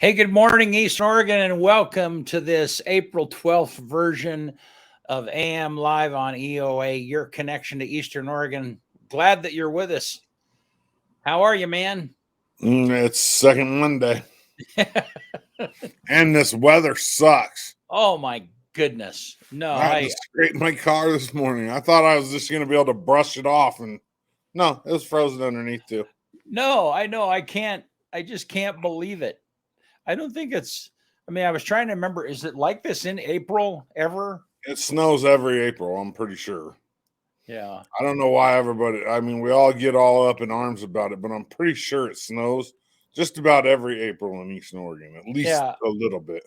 Hey, good morning, Eastern Oregon, and welcome to this April 12th version of AM Live on EOA, your connection to Eastern Oregon. Glad that you're with us. How are you, man? It's second Monday, and this weather sucks. Oh, my goodness. No, I had to scrape my car this morning. I thought I was just going to be able to brush it off, and no, it was frozen underneath too. No, I know. I just can't believe it. I don't think I was trying to remember. Is it like this in April ever? It snows every April, I'm pretty sure. Yeah. I don't know why everybody, we all get all up in arms about it, but I'm pretty sure it snows just about every April in Eastern Oregon, at least a little bit.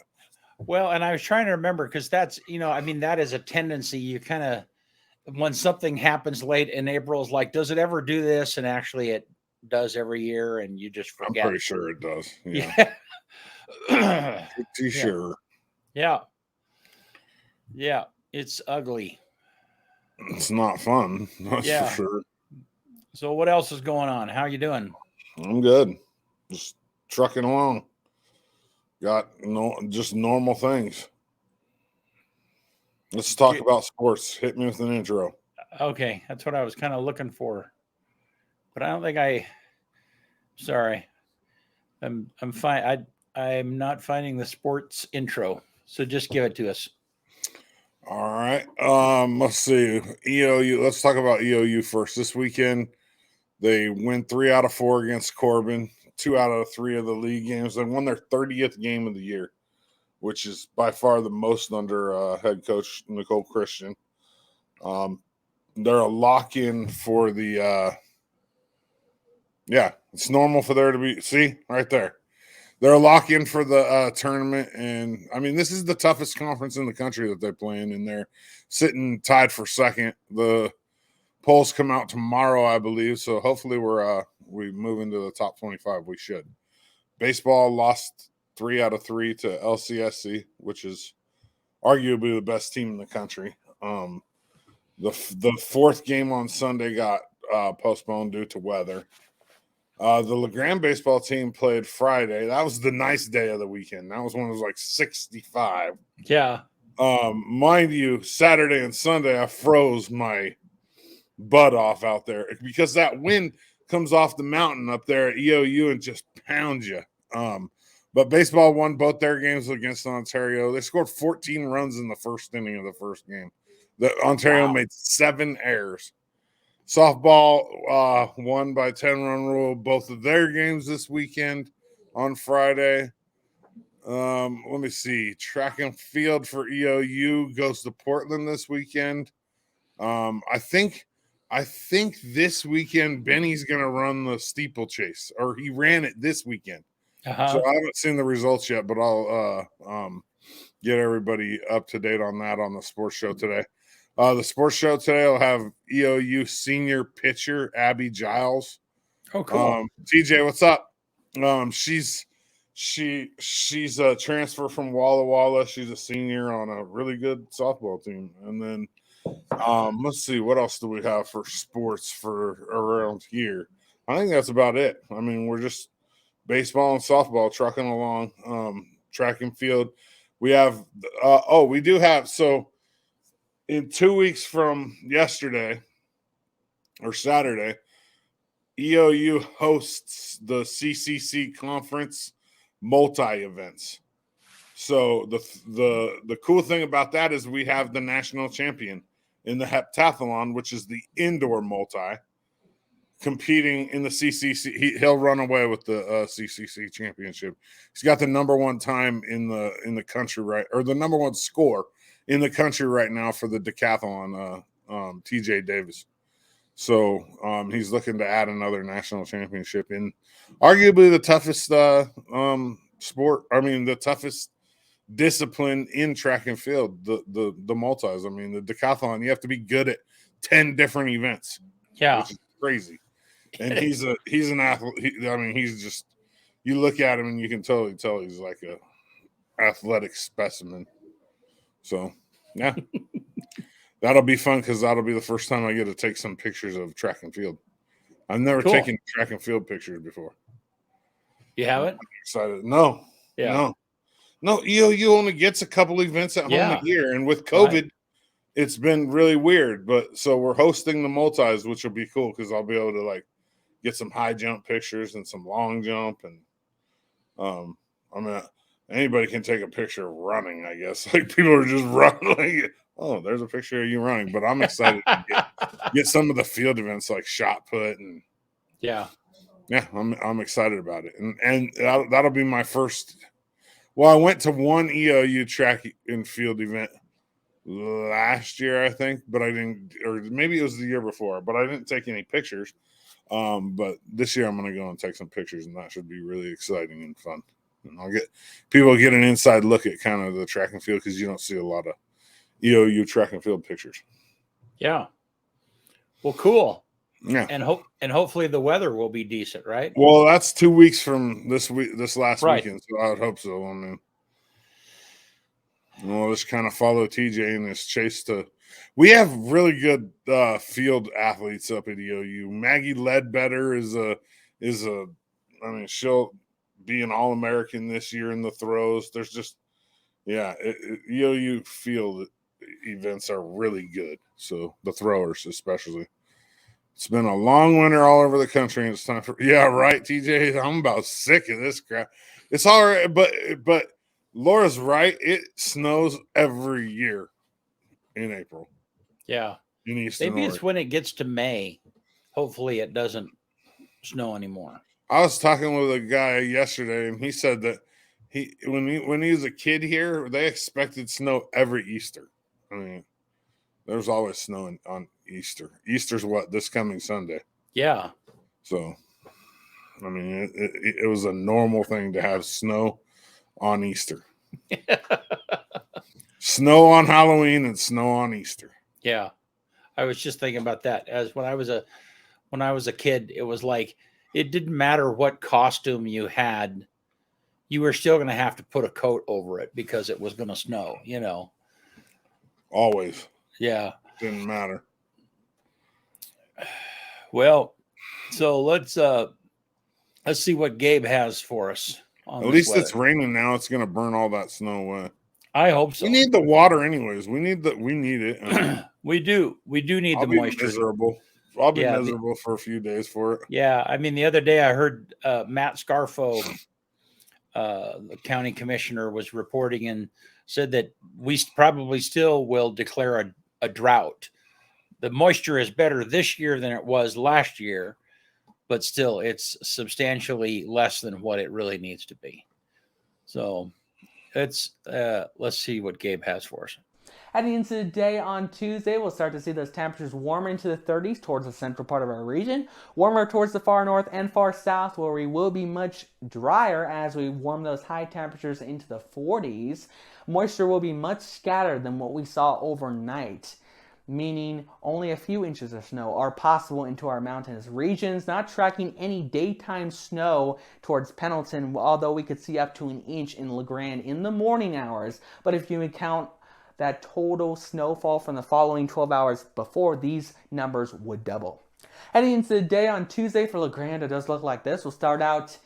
Well, and I was trying to remember because that is a tendency. You kind of, when something happens late in April, is like, does it ever do this? And actually, it does every year, and you just forget. I'm pretty sure it does. Yeah. Pretty sure. Yeah. Yeah. It's ugly. It's not fun. That's for sure. So what else is going on? How you doing? I'm good. Just trucking along. Got just normal things. Let's talk about sports. Hit me with an intro. Okay, that's what I was kind of looking for, but I don't think Sorry, I'm fine. I'm not finding the sports intro, so just give it to us. All right. Let's see. EOU. Let's talk about EOU first. This weekend, they win 3 out of 4 against Corbin. 2 out of 3 of the league games. They won their 30th game of the year, which is by far the most under head coach Nicole Christian. They're a lock-in for the it's normal for there to be, see, right there. They're a lock-in for the tournament, and, this is the toughest conference in the country that they play in, and they're sitting tied for second. The polls come out tomorrow, I believe, so hopefully we move into the top 25. We should. Baseball lost 3 out of 3 to LCSC, which is arguably the best team in the country. The fourth game on Sunday got postponed due to weather. The LeGrand baseball team played Friday. That was the nice day of the weekend. That was when it was like 65. Yeah. Mind you, Saturday and Sunday, I froze my butt off out there because that wind comes off the mountain up there at EOU and just pounds you. But baseball won both their games against Ontario. They scored 14 runs in the first inning of the first game. Ontario made 7 errors. Softball won by 10-run rule both of their games this weekend on Friday. Let me see. Track and field for EOU goes to Portland this weekend. I think this weekend Benny's going to run the steeplechase, or he ran it this weekend. Uh-huh. So I haven't seen the results yet, but I'll get everybody up to date on that on the sports show today. The sports show today will have EOU senior pitcher Abby Giles. Oh, cool. TJ, what's up? She's a transfer from Walla Walla. She's a senior on a really good softball team. And then let's see, what else do we have for sports for around here? I think that's about it. We're just baseball and softball trucking along. Track and field. We have we do have in 2 weeks from yesterday or Saturday, EOU hosts the CCC conference multi-events. So the cool thing about that is we have the national champion in the heptathlon, which is the indoor multi, competing in the CCC. He'll run away with the CCC championship. He's got the number 1 time in the country, right, or the number 1 score in the country right now for the decathlon, TJ Davis. So he's looking to add another national championship in arguably the toughest sport. The toughest discipline in track and field, the multis. The decathlon, you have to be good at 10 different events. Yeah. Which is crazy. And he's an athlete. He's just, you look at him and you can totally tell he's like a athletic specimen. So, yeah, that'll be fun because that'll be the first time I get to take some pictures of track and field. I've never taken track and field pictures before. You haven't? I'm excited. No, Yeah. No, EOU only gets a couple events at home Yeah. a year, and with Right. COVID, it's been really weird. But so we're hosting the multis, which will be cool because I'll be able to like get some high jump pictures and some long jump, and I mean, anybody can take a picture running. I guess like people are just running. Like, oh, there's a picture of you running. But I'm excited to get some of the field events like shot put and Yeah. yeah, I'm excited about it, and that'll be my first. Well, I went to one EOU track and field event last year, I think, but I didn't, or maybe it was the year before, but I didn't take any pictures. But this year I'm going to go and take some pictures, and that should be really exciting and fun. And I'll get people get an inside look at kind of the track and field because you don't see a lot of EOU track and field pictures. Yeah. Well, cool. Yeah. And hopefully the weather will be decent, right? Well, that's 2 weeks from this last Right. weekend, so I would hope so. I mean, we'll just kind of follow TJ in this chase to. We have really good field athletes up at EOU. Maggie Ledbetter is a. I mean, she'll be an All-American this year in the throws. There's just, EOU field events are really good. So the throwers, especially. It's been a long winter all over the country, and it's time for right, TJ. I'm about sick of this crap. It's all right, but Laura's right. It snows every year in April. Yeah. In Eastern Maybe it's Oregon. when it gets to May. Hopefully it doesn't snow anymore. I was talking with a guy yesterday, and he said that when he was a kid here, they expected snow every Easter. I mean, there's always snow on Easter. Easter's what, this coming Sunday? Yeah. So, I mean, it was a normal thing to have snow on Easter. Snow on Halloween and snow on Easter. Yeah. I was just thinking about that. As when I was a kid, it was like it didn't matter what costume you had, you were still going to have to put a coat over it because it was going to snow, Always. Yeah. Didn't matter. Well, so let's see what Gabe has for us. At least it's raining now. It's going to burn all that snow away. I hope so. We need the water anyways. We need it. We do need the moisture. I'll be miserable for a few days for it. Yeah. I mean, the other day I heard Matt Scarfo, the county commissioner, was reporting and said that we probably still will declare a drought. The moisture is better this year than it was last year, but still it's substantially less than what it really needs to be. So let's see what Gabe has for us. Heading into the day on Tuesday, we'll start to see those temperatures warm into the 30s towards the central part of our region. Warmer towards the far north and far south, where we will be much drier as we warm those high temperatures into the 40s. Moisture will be much scattered than what we saw overnight, meaning only a few inches of snow are possible into our mountainous regions, not tracking any daytime snow towards Pendleton, although we could see up to an inch in LeGrand in the morning hours. But if you count that total snowfall from the following 12 hours before, these numbers would double. Heading into the day on Tuesday for LeGrand, it does look like this. We'll start out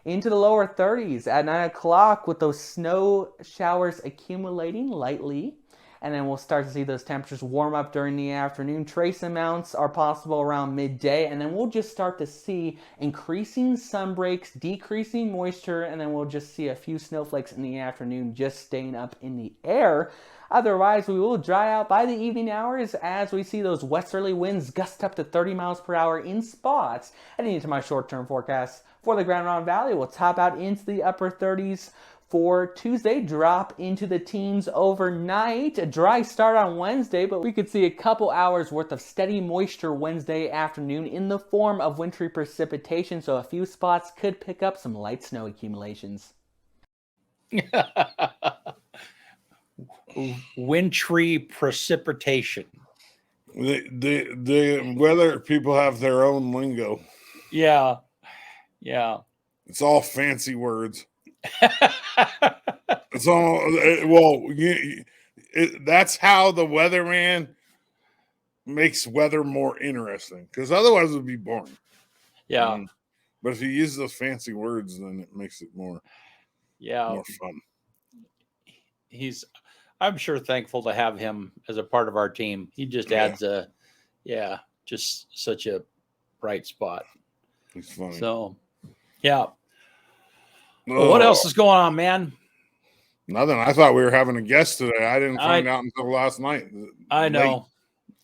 into the lower 30s at 9 o'clock with those snow showers accumulating lightly. And then we'll start to see those temperatures warm up during the afternoon. Trace amounts are possible around midday. And then we'll just start to see increasing sun breaks, decreasing moisture. And then we'll just see a few snowflakes in the afternoon just staying up in the air. Otherwise, we will dry out by the evening hours as we see those westerly winds gust up to 30 miles per hour in spots. Heading into my short-term forecast for the Grand Ronde Valley, we'll top out into the upper 30s for Tuesday, drop into the teens overnight. A dry start on Wednesday, but we could see a couple hours worth of steady moisture Wednesday afternoon in the form of wintry precipitation, so a few spots could pick up some light snow accumulations. Wintry precipitation. The weather people have their own lingo. Yeah. It's all fancy words. It's all that's how the weatherman makes weather more interesting, because otherwise it would be boring. Yeah. But if you use those fancy words, then it makes it more. Yeah. more fun. I'm sure thankful to have him as a part of our team. He just adds just such a bright spot. He's funny. So, yeah. Well, what else is going on, man? Nothing. I thought we were having a guest today. I didn't find out until last night. I know.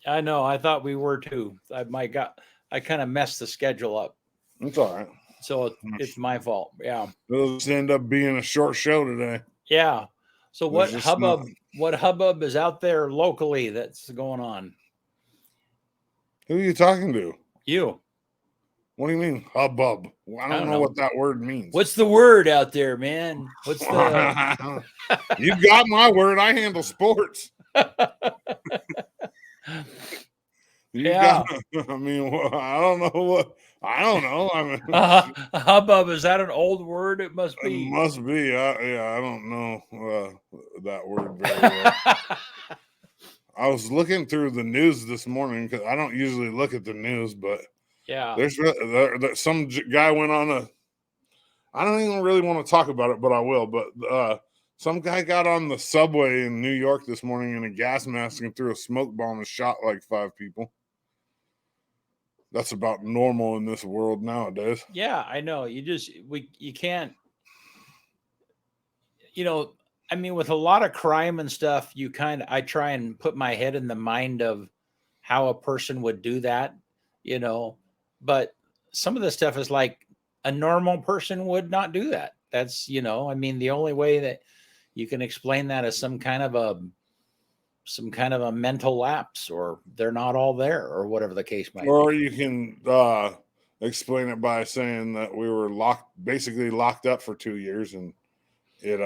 I thought we were too. I kind of messed the schedule up. It's all right. So it's my fault. Yeah. It'll just end up being a short show today. Yeah. So what hubbub is out there locally that's going on? Who are you talking to? You. What do you mean hubbub? I don't know what that word means. What's the word out there, man? What's the You got my word. I handle sports. Yeah. I mean, I don't know what. I don't know. I mean, a hubbub, is that an old word? It must be. It must be. I don't know that word very well. I was looking through the news this morning because I don't usually look at the news, but yeah, there's some guy went on I don't even really want to talk about it, but I will. But some guy got on the subway in New York this morning in a gas mask and threw a smoke bomb and shot like 5 people. That's about normal in this world nowadays. Yeah, I know. You can't, I mean, with a lot of crime and stuff, I try and put my head in the mind of how a person would do that, but some of the stuff is like a normal person would not do that. That's, I mean, the only way that you can explain that is some kind of a mental lapse, or they're not all there, or whatever the case might be. Or you can explain it by saying that we were basically locked up for 2 years, and it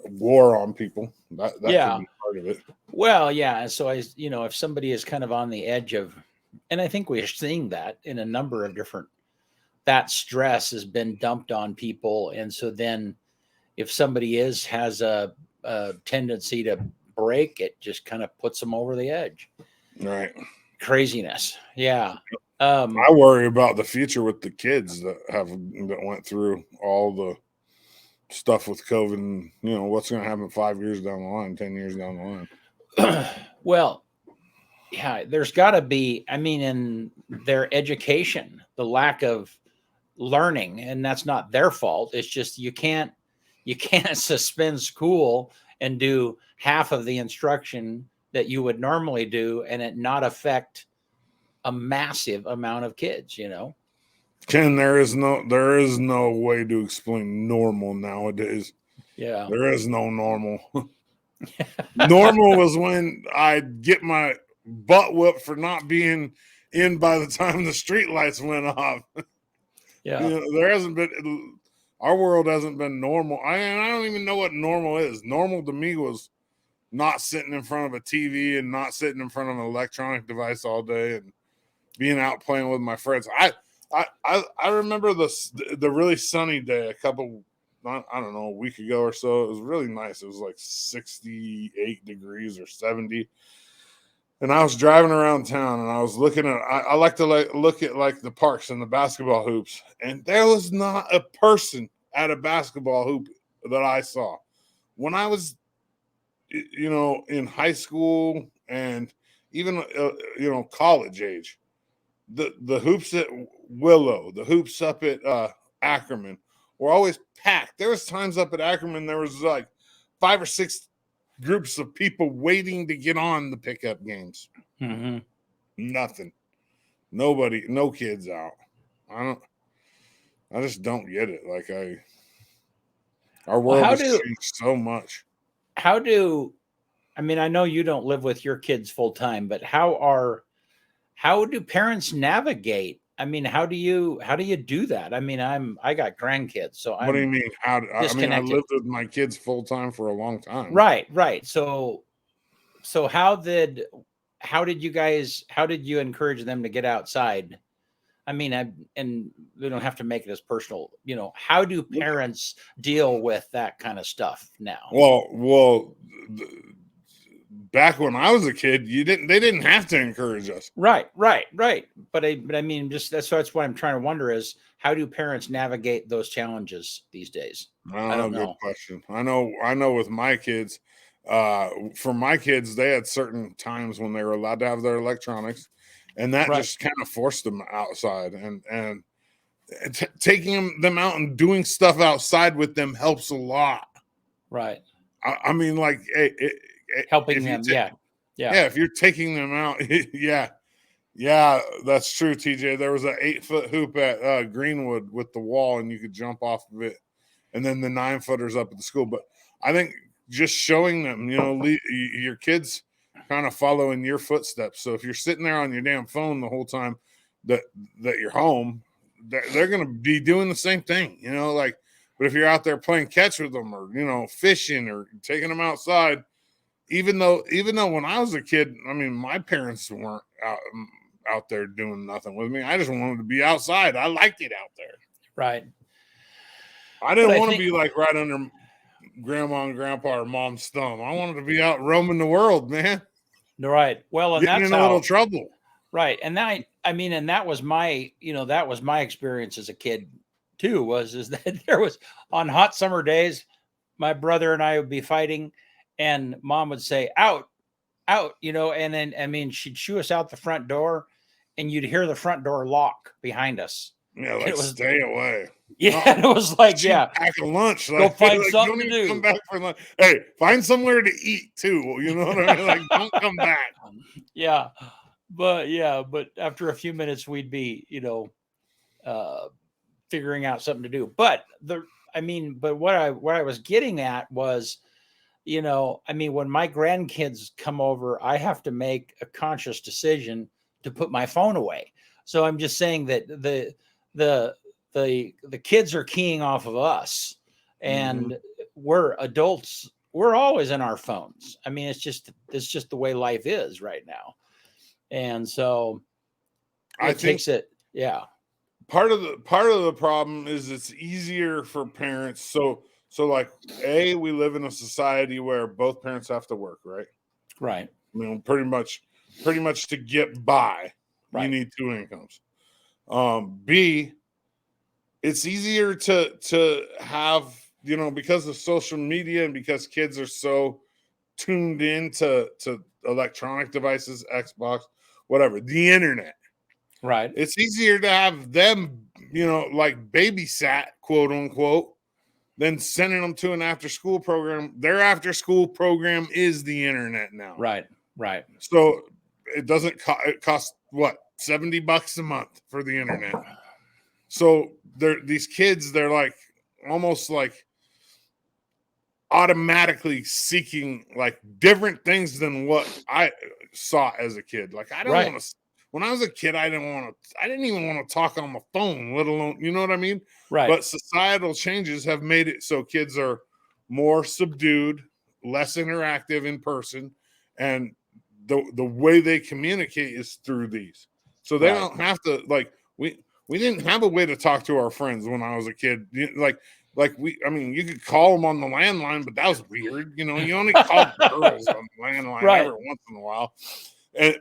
war on people. That could be part of it. Well, yeah. So if somebody is kind of on the edge of, and I think we're seeing that in a number of different, that stress has been dumped on people, and so then if somebody has a tendency to break, it just kind of puts them over the edge. Right. Craziness. Yeah. I worry about the future with the kids that went through all the stuff with COVID, and what's going to happen 5 years down the line, 10 years down the line. Well, yeah, there's got to be, I mean, in their education, the lack of learning, and that's not their fault. It's just you can't suspend school and do half of the instruction that you would normally do and it not affect a massive amount of kids, Ken, there is no way to explain normal nowadays. Yeah. There is no normal. Normal was when I'd get my butt whipped for not being in by the time the street lights went off. Yeah. There hasn't been, our world hasn't been normal. I don't even know what normal is. Normal to me was not sitting in front of a TV and not sitting in front of an electronic device all day and being out playing with my friends. I remember the really sunny day a week ago or so. It was really nice. It was like 68 degrees or 70. And I was driving around town and I was looking at, I like to look at like the parks and the basketball hoops. And there was not a person at a basketball hoop that I saw. When I was, in high school and even, college age, the hoops at Willow, the hoops up at Ackerman were always packed. There was times up at Ackerman, there was like 5 or 6 groups of people waiting to get on the pickup games. Mm-hmm. Nothing. Nobody, no kids out. I just don't get it. Like our world has changed so much. I mean, I know you don't live with your kids full time, but how do parents navigate? I mean, how do you do that? I mean, I got grandkids, so what do you mean? I lived with my kids full time for a long time. Right. So how did you encourage them to get outside? I mean, and we don't have to make it as personal. How do parents deal with that kind of stuff now? Well, back when I was a kid, they didn't have to encourage us. Right. But I mean, just that's what I'm trying to wonder is how do parents navigate those challenges these days? I don't know. Good question. I know with my kids, for my kids, they had certain times when they were allowed to have their electronics, and that just kind of forced them outside, and taking them out and doing stuff outside with them helps a lot. Right. I mean, like helping them. Yeah. If you're taking them out, yeah, that's true, TJ. There was an 8-foot hoop at Greenwood with the wall, and you could jump off of it, and then the 9-footers up at the school. But I think just showing them, your kids kind of follow in your footsteps. So if you're sitting there on your damn phone the whole time that you're home, they're going to be doing the same thing, but if you're out there playing catch with them or, fishing or taking them outside, even though when I was a kid, I mean, my parents weren't out there doing nothing with me. I just wanted to be outside. I liked it out there. Right. I didn't want to be like right under grandma and grandpa or mom's thumb. I wanted to be out roaming the world, man. Right. Well, and getting that's in a little trouble. Right. And that was my, that was my experience as a kid too, is that there was on hot summer days, my brother and I would be fighting and mom would say, out, and then, she'd shoo us out the front door and you'd hear the front door lock behind us. Yeah. Like stay away. Yeah. It was like, pack a lunch. Go find something to do. Come back for lunch. Hey, find somewhere to eat too. You know what I mean? Like, don't come back. Yeah. But after a few minutes, we'd be, figuring out something to do. But what I was getting at was, when my grandkids come over, I have to make a conscious decision to put my phone away. So I'm just saying that the kids are keying off of us, and we're adults. We're always in our phones. I mean, it's just the way life is right now. And so I think part of the problem is it's easier for parents. So like, we live in a society where both parents have to work, right? Right. Pretty much to get by, right. You need 2 incomes. B, it's easier to have, because of social media and because kids are so tuned in to electronic devices, Xbox, whatever, the internet. Right. It's easier to have them, like babysat, quote unquote, than sending them to an after-school program. Their after-school program is the internet now. Right. So it doesn't it costs what, $70 a month for the internet. So these kids, they're like almost like automatically seeking like different things than what I saw as a kid. Like I don't want to. When I was a kid, I didn't even want to talk on the phone, let alone, you know what I mean? Right. But societal changes have made it so kids are more subdued, less interactive in person, and the way they communicate is through these. So they don't have to, like, we didn't have a way to talk to our friends when I was a kid. You could call them on the landline, but that was weird. You only call girls on the landline every once in a while.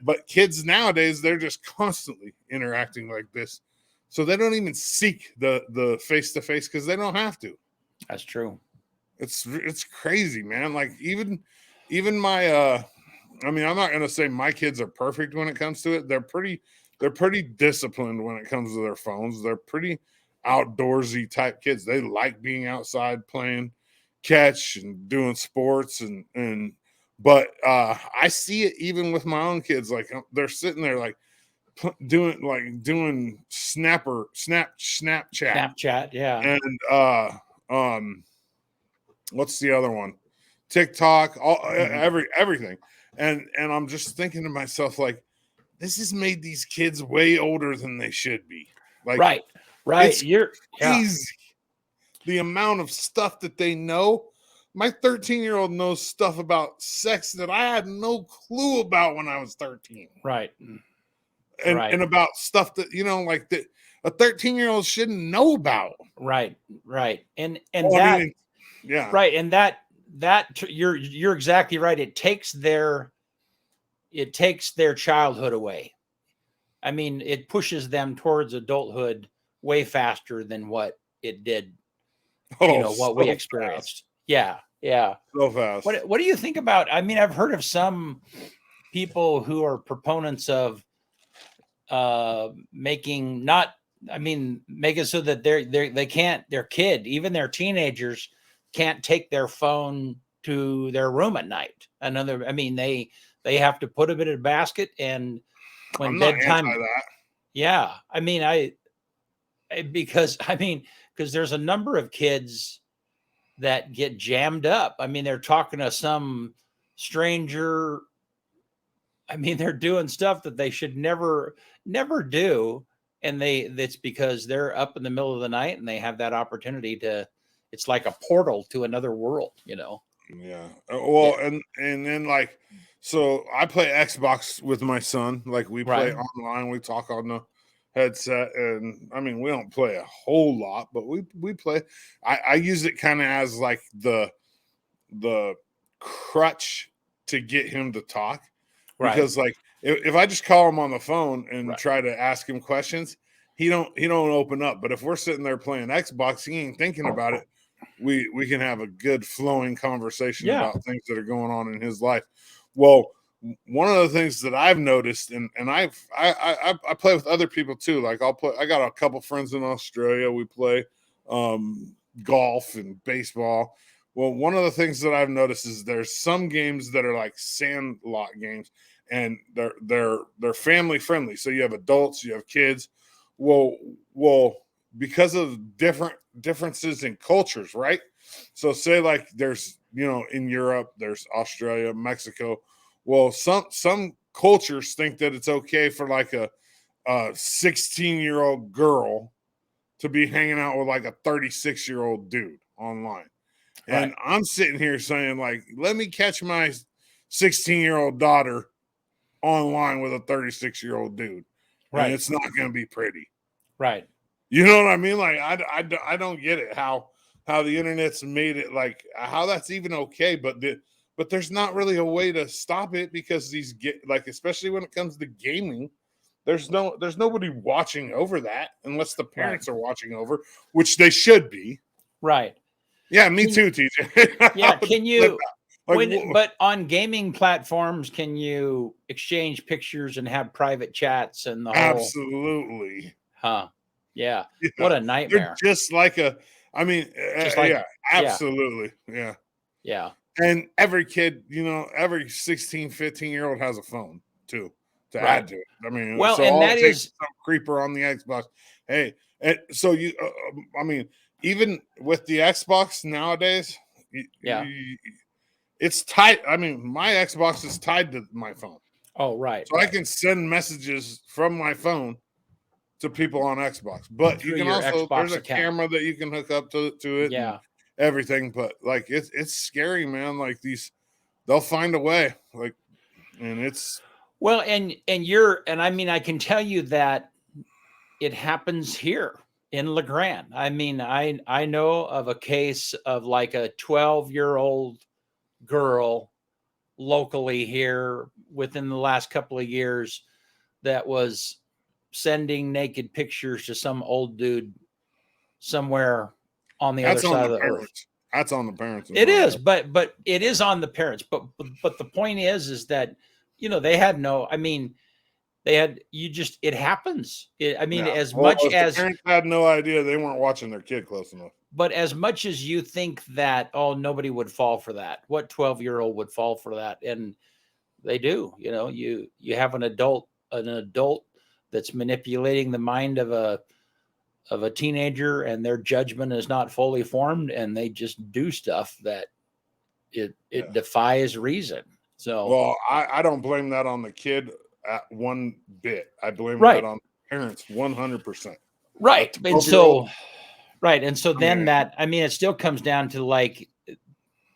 But kids nowadays, they're just constantly interacting like this. So they don't even seek the face-to-face because they don't have to. That's true. It's crazy, man. Like even my I'm not going to say my kids are perfect when it comes to it. They're pretty disciplined when it comes to their phones. They're pretty outdoorsy type kids. They like being outside playing catch and doing sports but I see it even with my own kids. Like they're sitting there like doing Snapchat. Yeah. And what's the other one? TikTok, everything. And I'm just thinking to myself, like, this has made these kids way older than they should be. Like, right. It's crazy the amount of stuff that they know. My 13-year-old knows stuff about sex that I had no clue about when I was 13. Right. And about stuff that, like that a 13-year-old shouldn't know about. Right. And Right. And you're exactly right. It takes their childhood away. I mean, it pushes them towards adulthood way faster than what it did, what we experienced. Fast. Yeah. So fast. What do you think about, I mean, I've heard of some people who are proponents of making it so that they can't, their kid, even their teenagers can't take their phone to their room at night. They have to put them in a basket, and when I'm bedtime, not anti that. yeah, because there's a number of kids that get jammed up. I mean, they're talking to some stranger. I mean, they're doing stuff that they should never do. And it's because they're up in the middle of the night and they have that opportunity it's like a portal to another world, Yeah. Well, and then like, so I play Xbox with my son. Like we play online, we talk on the headset, and I mean, we don't play a whole lot, but we play. I use it kind of as like the crutch to get him to talk. Because like if I just call him on the phone and try to ask him questions, he don't open up. But if we're sitting there playing Xbox, he ain't thinking about it. We can have a good flowing conversation about things that are going on in his life. Well, one of the things that I've noticed, and I play with other people too. Like I got a couple friends in Australia. We play golf and baseball. Well, one of the things that I've noticed is there's some games that are like sandlot games, and they're family friendly. So you have adults, you have kids. Well, because of differences in cultures, right? So say like there's in Europe, there's Australia, Mexico. Well, some cultures think that it's okay for like a 16-year-old girl to be hanging out with like a 36-year-old dude online. And I'm sitting here saying, like, let me catch my 16-year-old daughter online with a 36-year-old dude. Right. And it's not going to be pretty. Right. You know what I mean? Like, I don't get it how the internet's made it like how that's even okay. But there's not really a way to stop it because especially when it comes to gaming, there's nobody watching over that unless the parents are watching over, which they should be. Right. Yeah, me too, TJ. Yeah, can you but on gaming platforms, can you exchange pictures and have private chats and the whole Absolutely. Huh. Yeah. What a nightmare. They're just like absolutely. Yeah. Yeah. And every kid, every 16, 15-year-old has a phone too to add to it. I mean, well, so and all that it takes is some creeper on the Xbox. Hey, and so even with the Xbox nowadays, it's tied. I mean, my Xbox is tied to my phone. Oh, right. So I can send messages from my phone to people on Xbox. But you can also there's a camera that you can hook up to it and everything. But like it's scary, man. Like they'll find a way. Like, and it's and I mean, I can tell you that it happens here in LeGrand. I mean, I know of a case of like a 12-year-old girl locally here within the last couple of years that was sending naked pictures to some old dude somewhere on the other side of the earth. That's on the parents. It is, but it is on the parents. But the point is that they had no. I mean, it happens. As much as the parents had no idea, they weren't watching their kid close enough. But as much as you think that, nobody would fall for that. What 12-year-old would fall for that? And they do. You have an adult that's manipulating the mind of a teenager, and their judgment is not fully formed, and they just do stuff that it defies reason. So, well, I don't blame that on the kid at one bit. I blame that on parents 100%. Right. And so, it still comes down to like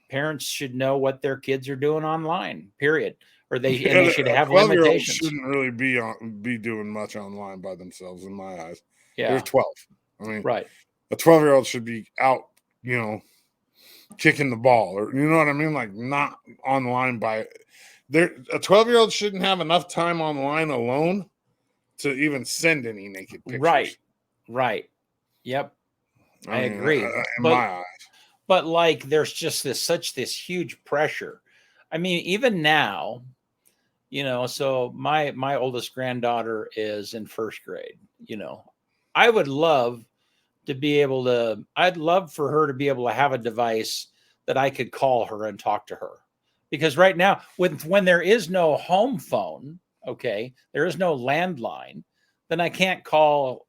parents should know what their kids are doing online, period. Or they should have limitations. Shouldn't really be doing much online by themselves in my eyes. Yeah. They're 12. I mean, right. A 12-year-old should be out, kicking the ball, or you know what I mean, like not online by there. A 12-year-old shouldn't have enough time online alone to even send any naked pictures. Right. Yep. I mean, agree. in my eyes. But like, there's just this huge pressure. I mean, even now, so my oldest granddaughter is in first grade. I would love to be able to. I'd love for her to be able to have a device that I could call her and talk to her, because right now, when there is no home phone, okay, there is no landline, then I can't call.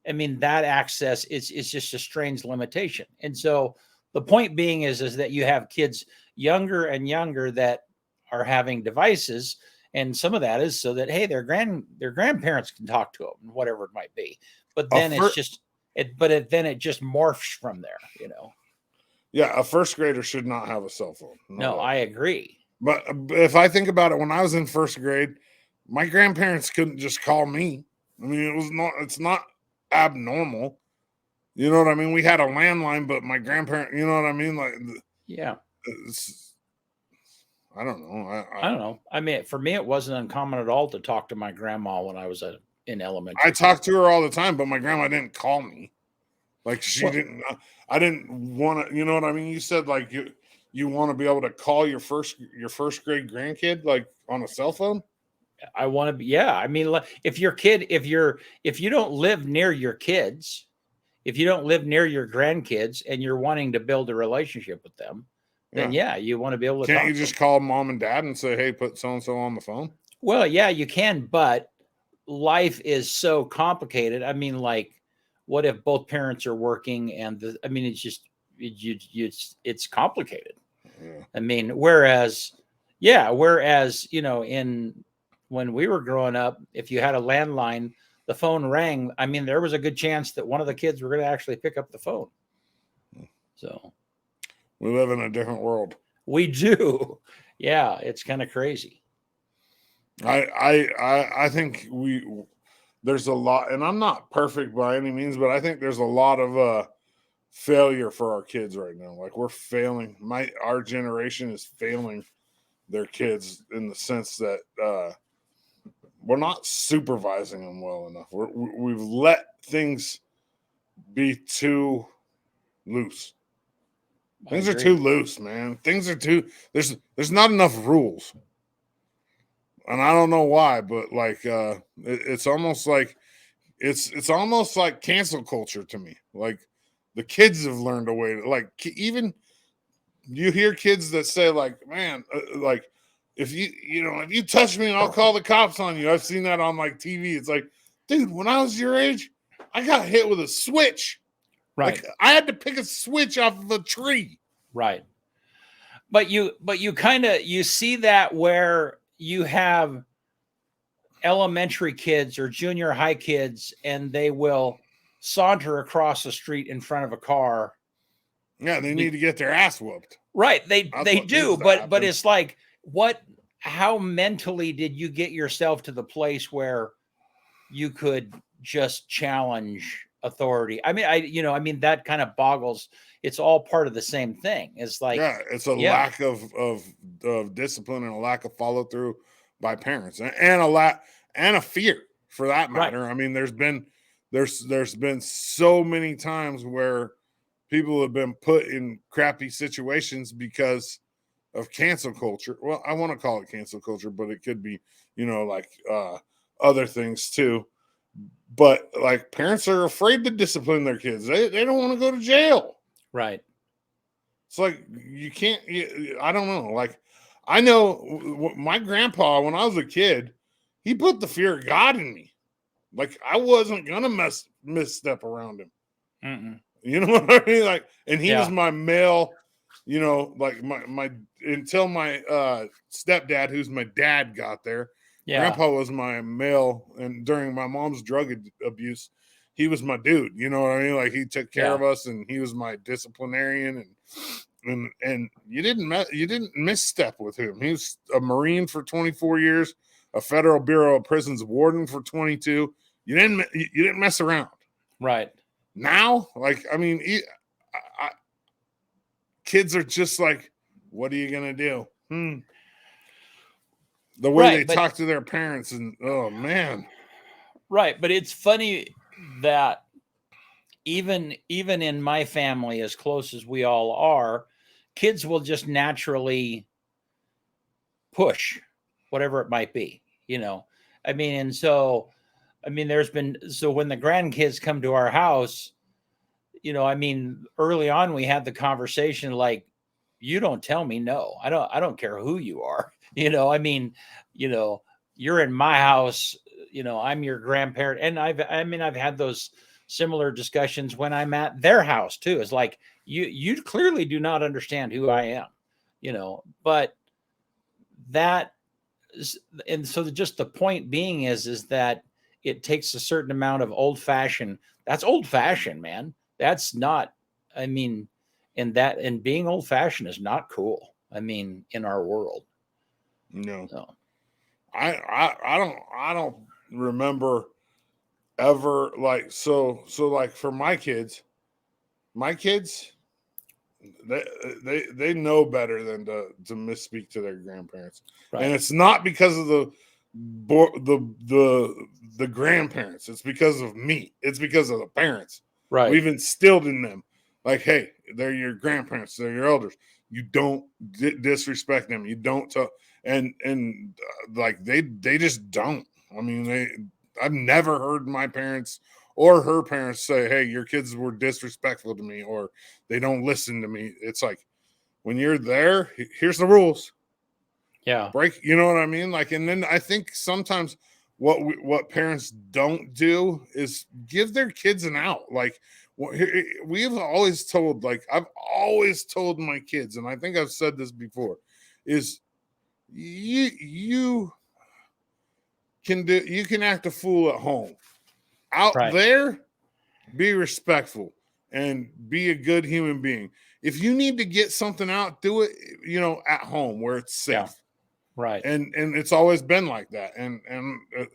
I mean, that access is just a strange limitation. And so the point being is that you have kids younger and younger that are having devices, and some of that is so that, hey, their grandparents can talk to them, whatever it might be. But then then it just morphs from there. Yeah, a first grader should not have a cell phone. No, I agree. But if I think about it, when I was in first grade, my grandparents couldn't just call me. I mean, it's not abnormal. You know what I mean? We had a landline, but my grandparent, you know what I mean? Like, yeah. I don't know. I don't know. I mean, for me, it wasn't uncommon at all to talk to my grandma when I was in elementary. I talked to her all the time, but my grandma didn't call me. Like didn't. I didn't want to. You know what I mean? You said like you want to be able to call your first grade grandkid like on a cell phone. I want to be. Yeah, I mean, if you don't live near your kids, if you don't live near your grandkids, and you're wanting to build a relationship with them, then you want to be able to. Can't you just call mom and dad and say, "Hey, put so and so on the phone"? Well, yeah, you can, but life is so complicated. I mean, like, what if both parents are working? And it's just it's complicated. Yeah. I mean, whereas when we were growing up, if you had a landline, the phone rang. I mean, there was a good chance that one of the kids were going to actually pick up the phone. So we live in a different world. We do. Yeah, it's kind of crazy. I think there's a lot, and I'm not perfect by any means, but I think there's a lot of failure for our kids right now. Like, we're failing. Our generation is failing their kids in the sense that we're not supervising them well enough. We've let things be too loose. Things are too loose, man. Things are too there's not enough rules. And I don't know why, but like it's almost like it's almost like cancel culture to me. Like, the kids have learned a way to, like, even you hear kids that say like, man, like, if you touch me, I'll call the cops on you. I've seen that on like TV. It's like, dude, when I was your age, I got hit with a switch. Right. Like, I had to pick a switch off of a tree. Right. But you see that where you have elementary kids or junior high kids, and they will saunter across the street in front of a car. Yeah, they need to get their ass whooped. Right. They do, but it's like, how mentally did you get yourself to the place where you could just challenge authority? I mean, that kind of boggles. It's all part of the same thing. It's like, it's a lack of discipline and a lack of follow through by parents, and a fear for that matter. Right. I mean, there's been so many times where people have been put in crappy situations because of cancel culture. Well, I want to call it cancel culture, but it could be, like other things too. But like, parents are afraid to discipline their kids. They don't want to go to jail. Right. It's like, you can't. I don't know. Like, I know my grandpa, when I was a kid, he put the fear of God in me. Like, I wasn't gonna misstep around him. Mm-mm. You know what I mean? Like, and he was my male. Like my until my stepdad, who's my dad, got there. Yeah. Grandpa was my male, and during my mom's drug abuse, he was my dude. You know what I mean? Like, he took care of us, and he was my disciplinarian, and you didn't misstep with him. He was a Marine for 24 years, a Federal Bureau of Prisons warden for 22. You didn't mess around. Right. Now, like, I mean, kids are just like, what are you gonna do? The way Right, they talk to their parents, and oh man. Right, but it's funny that even in my family, as close as we all are, kids will just naturally push whatever it might be, you know. I mean, and so I mean, there's been so when the grandkids come to our house, you know, I mean, early on we had the conversation like, you don't tell me no. I don't care who you are. You know, I mean, you know, you're in my house, you know, I'm your grandparent. And I've had those similar discussions when I'm at their house too. It's like you clearly do not understand who I am, you know, but that and so just the point being is that it takes a certain amount of old fashioned. That's old fashioned, man. That's not, I mean, and being old fashioned is not cool. I mean, in our world. No. So, I don't remember ever like so like for my kids they know better than to misspeak to their grandparents. right. And it's not because of the grandparents, it's because of me, it's because of the parents. Right. We've instilled in them like, hey, they're your grandparents, they're your elders, you don't disrespect them, you don't talk. And like they just don't. I mean, I've never heard my parents or her parents say, hey, your kids were disrespectful to me, or they don't listen to me. It's like, when you're there, here's the rules. Yeah. Break, you know what I mean? Like, and then I think sometimes what parents don't do is give their kids an out. Like, we've always told, like, I've always told my kids, and I think I've said this before, is you can act a fool at home. Out right. there, be respectful and be a good human being. If you need to get something out, do it, you know, at home where it's safe. Yeah. Right. And it's always been like that. And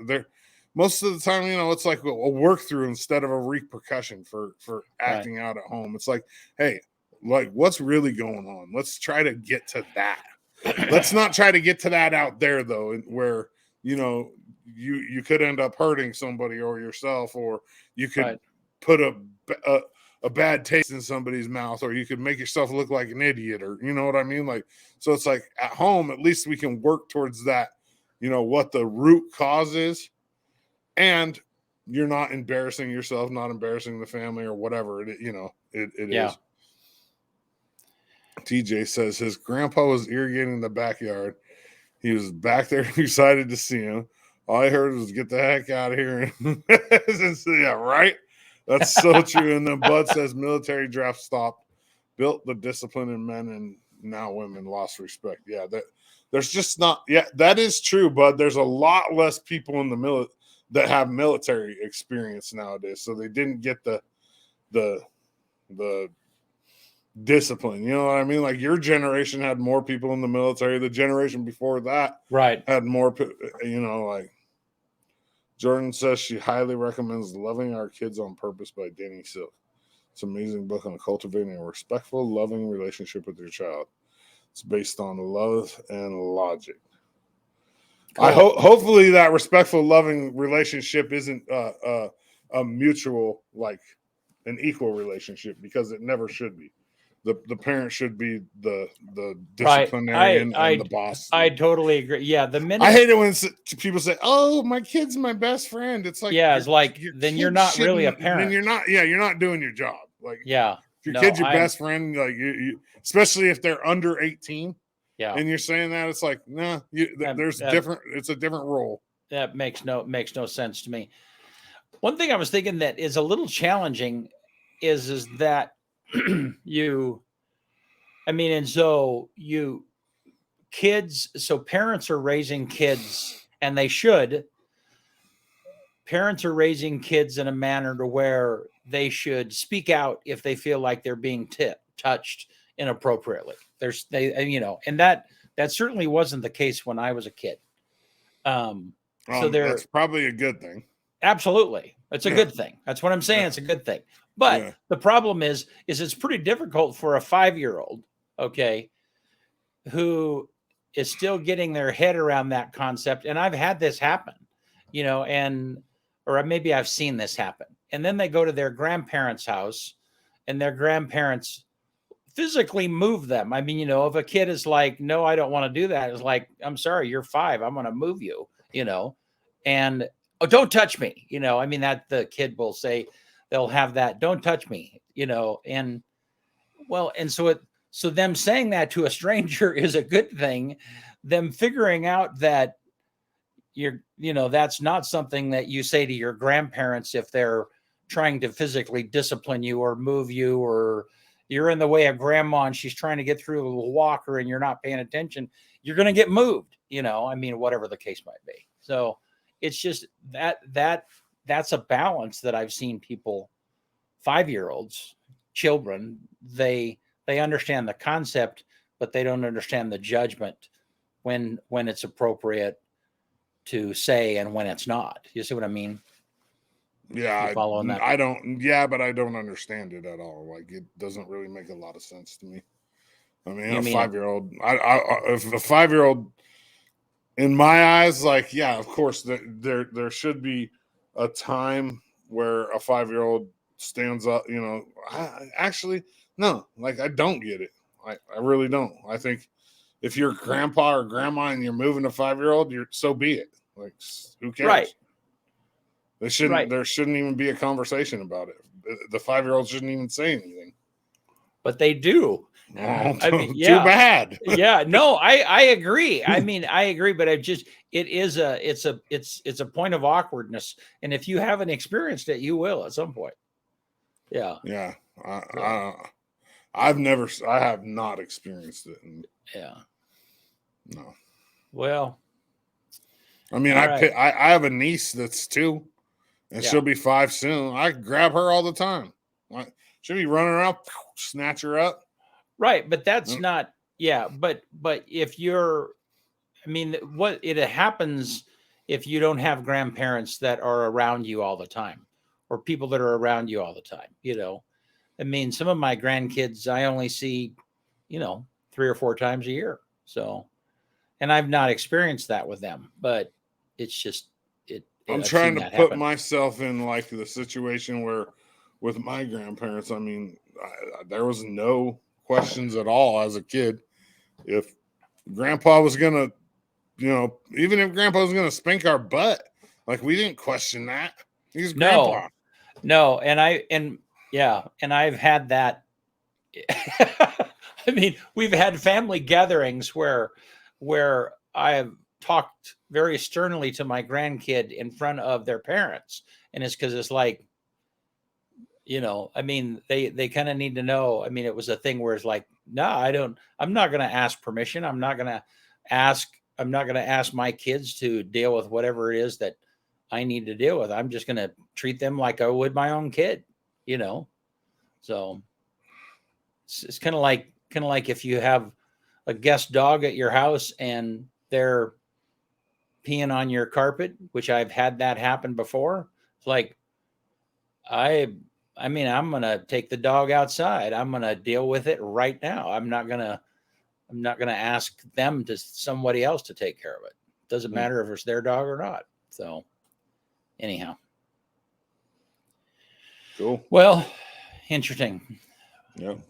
there, most of the time, you know, it's like a work through instead of a repercussion for acting out at home. It's like, hey, like, what's really going on? Let's try to get to that. Let's not try to get to that out there, though, where, you know, you could end up hurting somebody or yourself, or you could put a bad taste in somebody's mouth, or you could make yourself look like an idiot, or, you know what I mean? Like, so it's like at home, at least we can work towards that, you know, what the root cause is, and you're not embarrassing yourself, not embarrassing the family or whatever it, you know, it is. TJ says his grandpa was irrigating the backyard. He was back there excited to see him. All I heard was, get the heck out of here. Yeah, right? That's so true. And then Bud says military draft stopped, built the discipline in men, and now women lost respect. Yeah, there's just not. Yeah, that is true, Bud. There's a lot less people in the that have military experience nowadays, so they didn't get the discipline. You know what I mean? Like, your generation had more people in the military. The generation before that had more, you know, like Jordan says she highly recommends Loving Our Kids on Purpose by Danny Silk. It's an amazing book on cultivating a respectful, loving relationship with your child. It's based on love and logic. Cool. Hopefully that respectful, loving relationship isn't a mutual, like an equal relationship, because it never should be. The parent should be the disciplinarian and the boss. I totally agree. Yeah, the minute I hate it when people say, "Oh, my kid's my best friend." It's like, yeah, it's like, then you're not really a parent. Then you're not. Yeah, you're not doing your job. Like, yeah, if your kid's your best friend, like you, especially if they're under 18. Yeah, and you're saying that, it's like, nah, there's different. It's a different role. That makes no sense to me. One thing I was thinking that is a little challenging is that so parents are raising kids, and parents are raising kids in a manner to where they should speak out if they feel like they're being touched inappropriately. And that certainly wasn't the case when I was a kid. So that's probably a good thing. Absolutely. It's a good thing. That's what I'm saying. It's a good thing. But the problem is it's pretty difficult for a 5-year-old okay, who is still getting their head around that concept. And I've had this happen, or maybe I've seen this happen. And then they go to their grandparents' house and their grandparents physically move them. I mean, if a kid is like, no, I don't want to do that. It's like, I'm sorry, you're 5. I'm going to move you, and oh, don't touch me. I mean, that the kid will say, they'll have that, don't touch me, and well, and so them saying that to a stranger is a good thing. Them figuring out that that's not something that you say to your grandparents if they're trying to physically discipline you or move you, or you're in the way of grandma and she's trying to get through a walker and you're not paying attention, you're going to get moved, I mean, whatever the case might be. So it's just that's a balance that I've seen people, 5-year-olds, children, they understand the concept, but they don't understand the judgment when it's appropriate to say and when it's not. You see what I mean? Yeah, following that? I don't. Yeah, but I don't understand it at all. Like, it doesn't really make a lot of sense to me. I mean, a 5-year-old. If a 5-year-old, in my eyes, like, yeah, of course, there should be a time where a 5-year-old stands up. Actually, no, like, I don't get it. I really don't. I think if you're grandpa or grandma and you're moving a 5-year-old, so be it. Like, who cares? Right. They shouldn't. Right. There shouldn't even be a conversation about it. The 5-year-old shouldn't even say anything. But they do. Oh, I mean, yeah. Too bad. Yeah. No, I agree. I mean, I agree. But it's a point of awkwardness, and if you haven't experienced it, you will at some point. Yeah. Yeah. I have not experienced it. Yeah. No. Well, I mean, I have a niece that's 2. And she'll be 5 soon. I grab her all the time. She'll be running around, snatch her up. Right, but that's not. Yeah, but if you're, I mean, it happens if you don't have grandparents that are around you all the time, or people that are around you all the time. I mean, some of my grandkids I only see, 3 or 4 times a year. So, and I've not experienced that with them, but it's just. I'm trying to put myself in like the situation where with my grandparents, I mean, there was no questions at all as a kid. If grandpa was going to, even if grandpa was going to spank our butt, like, we didn't question that. He's grandpa. No. And I've had that. I mean, we've had family gatherings where I have talked very sternly to my grandkid in front of their parents, and it's because it's like, I mean, they kind of need to know. I mean, it was a thing where it's like, no, I'm not going to ask permission. I'm not going to ask my kids to deal with whatever it is that I need to deal with. I'm just going to treat them like I would my own kid, so it's kind of like if you have a guest dog at your house and they're peeing on your carpet, which I've had that happen before. It's like, I mean, I'm going to take the dog outside. I'm going to deal with it right now. I'm not going to ask them to somebody else to take care of it. Doesn't matter if it's their dog or not. So anyhow. Cool. Well, interesting. Yep.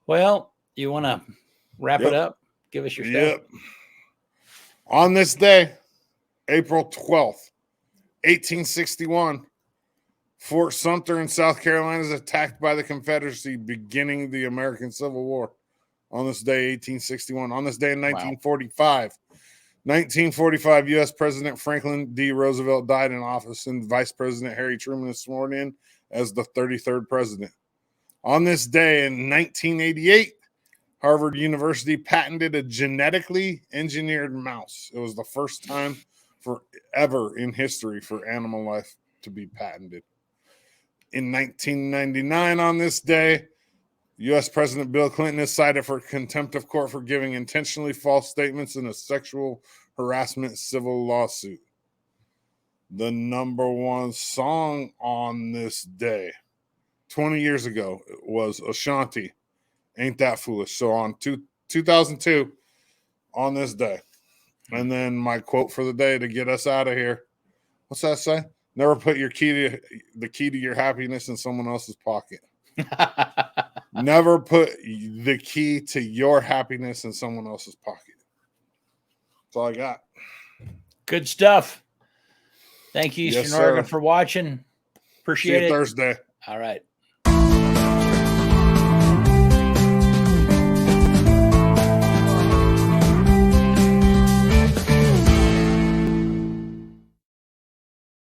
Well, you want to wrap it up? Give us your stuff. Yep. On this day, April 12th, 1861, Fort Sumter in South Carolina is attacked by the Confederacy, beginning the American Civil War. On this day, 1861. On this day in 1945, U.S. President Franklin D. Roosevelt died in office, and Vice President Harry Truman is sworn in as the 33rd president. On this day in 1988, Harvard University patented a genetically engineered mouse. It was the first time ever in history for animal life to be patented. In 1999, on this day, U.S. President Bill Clinton is cited for contempt of court for giving intentionally false statements in a sexual harassment civil lawsuit. The number 1 song on this day, 20 years ago, was Ashanti, Ain't that foolish? So on 2002, on this day, and then my quote for the day to get us out of here. What's that say? Never put the key to your happiness in someone else's pocket. Never put the key to your happiness in someone else's pocket. That's all I got. Good stuff. Thank you, Yes, Eastern Oregon, sir. for watching. See Appreciate you it. Thursday. All right.